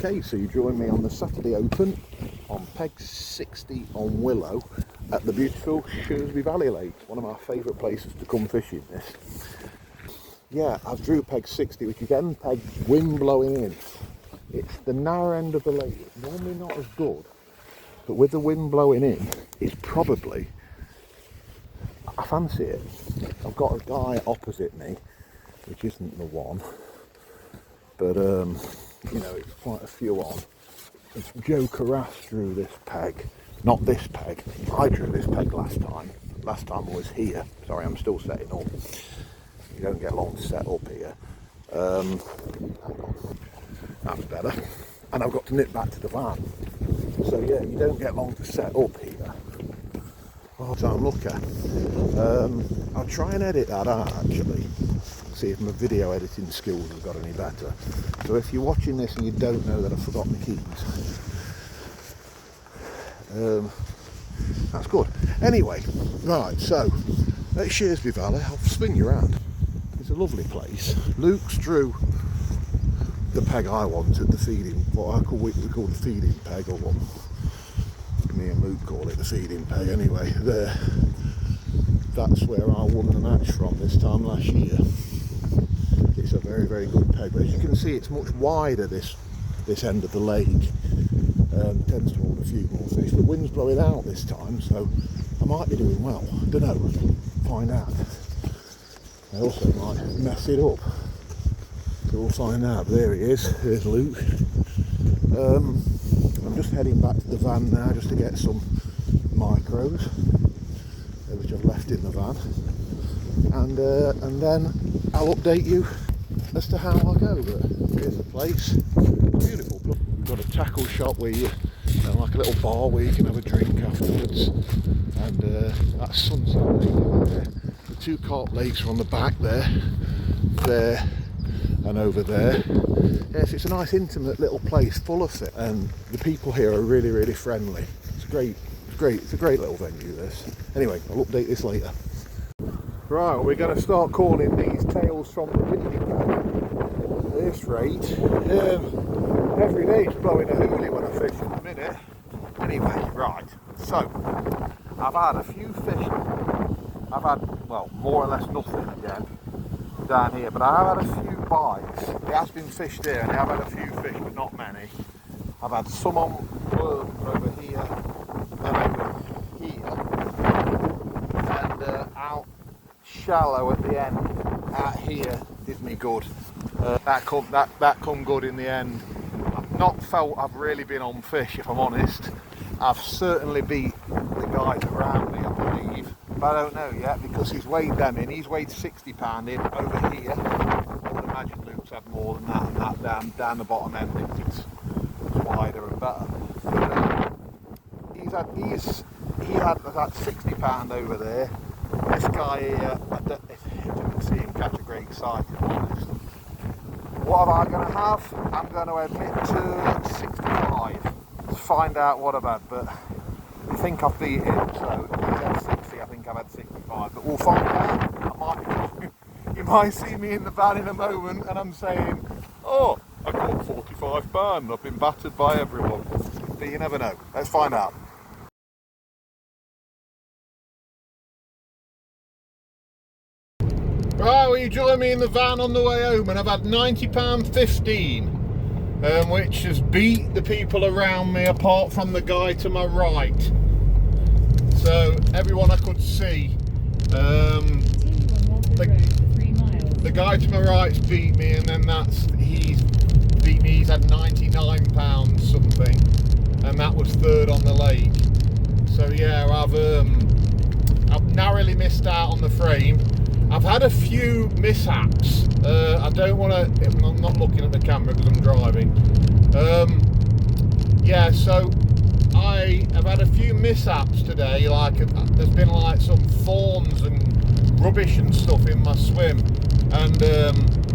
Okay, so you join me on the Saturday Open on peg 60 on Willlow at the beautiful Shearsby Valley Lake, one of my favourite places to come fishing this. Yeah, I've drew peg 60, which again peg wind blowing in. It's the narrow end of the lake, it's normally not as good, but with the wind blowing in, it's probably, I fancy it. I've got a guy opposite me, which isn't the one, but you know, it's quite a few on. It's Joe Carras drew this peg, not this peg. I drew this peg last time. Last time I was here. Sorry, I'm still setting up. You don't get long to set up here. Hang on. That's better. And I've got to nip back to the van. So yeah, you don't get long to set up here. Oh, time looker. I'll try and edit that out actually. See if my video editing skills have got any better. So if you're watching this and you don't know that I've forgotten the keys, that's good. Anyway, right, so at Shearsby Valley, I'll spin you around. It's a lovely place. Luke's drew the peg I wanted, the feeding, what we call the feeding peg, or what me and Luke call it, the feeding peg anyway. There, that's where I won the match from this time last year. It's a very, very good peg, but as you can see it's much wider this end of the lake. Tends to hold a few more fish. The wind's blowing out this time, so I might be doing well. Don't know, find out. I also might mess it up, so we'll find out. But there he is, there's Luke. I'm just heading back to the van now just to get some micros, which I've left in the van, and then I'll update you as to how I go. But here's the place, beautiful. We've got a tackle shop where you like a little bar where you can have a drink afterwards, and that's Sunset Lake over there. The two carp lakes are on the back there, and over there. Yes, it's a nice intimate little place full of it, and the people here are really, really friendly. It's a great little venue this. Anyway, I'll update this later. Right, we're going to start calling these tails from the windy at this rate. Every day it's blowing a hoolie when I fish at the minute. Anyway, right, so I've had a few fish. I've had, well, more or less nothing again down here, but I have had a few bites. It has been fished here, and I have had a few fish, but not many. I've had some on worms over here and over here, and out shallow at the end out here did me good. That come good in the end. I've not felt I've really been on fish, if I'm honest. I've certainly beat the guys around me, I believe, but I don't know yet because he's weighed them in. He's weighed 60 pound in over here. I would imagine Luke's had more than that, and that down the bottom end it's wider and better. But, he had that 60 pound over there. This guy here, I didn't see him catch a great sight, to be honest. What am I going to have? I'm going to admit to 65 to find out what I've had, but I think I've beat him, so he's had 60, I think I've had 65, but we'll find out. You might see me in the van in a moment and I'm saying, oh, I caught 45 pound, I've been battered by everyone, but you never know. Let's find out. Right, well, you join me in the van on the way home, and I've had £90.15, which has beat the people around me apart from the guy to my right. So everyone I could see, the guy to my right's beat me, and then he's beat me. He's had £99 something, and that was third on the lake. So yeah, I've narrowly missed out on the frame. I've had a few mishaps. I don't want to, I'm not looking at the camera because I'm driving. Yeah, so I have had a few mishaps today, like there's been like some thorns and rubbish and stuff in my swim, and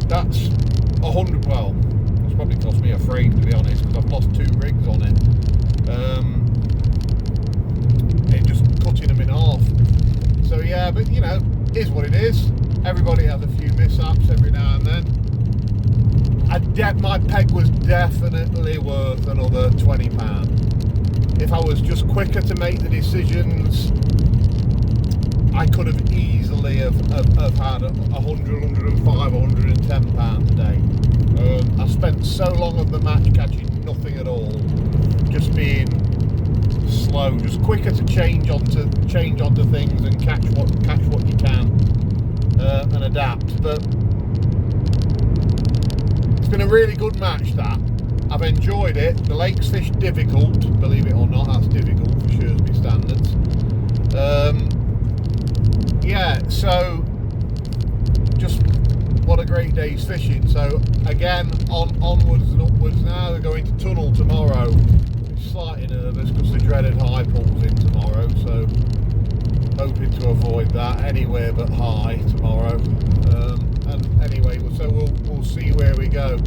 that's 100, well, it's probably cost me a frame to be honest, because I've lost 2 rigs on it. It just cutting them in half. So yeah, but you know, is what it is. Everybody has a few mishaps every now and then. my peg was definitely worth another £20. If I was just quicker to make the decisions, I could have easily have had £100, £105, £110 a day. I spent so long of the match catching nothing at all, just being slow, just quicker to change onto things and catch what you can and adapt. But it's been a really good match. That I've enjoyed it. The lake's fish difficult, believe it or not. That's difficult for Shearsby standards. Yeah, so just what a great day's fishing. So again, onwards and upwards now. We're going to tunnel tomorrow. I'm slightly nervous because the dreaded high pulls in tomorrow, so hoping to avoid that anywhere but high tomorrow. And anyway, so we'll see where we go.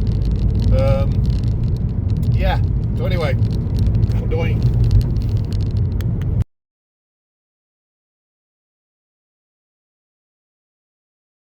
Yeah. So anyway, I'm doing.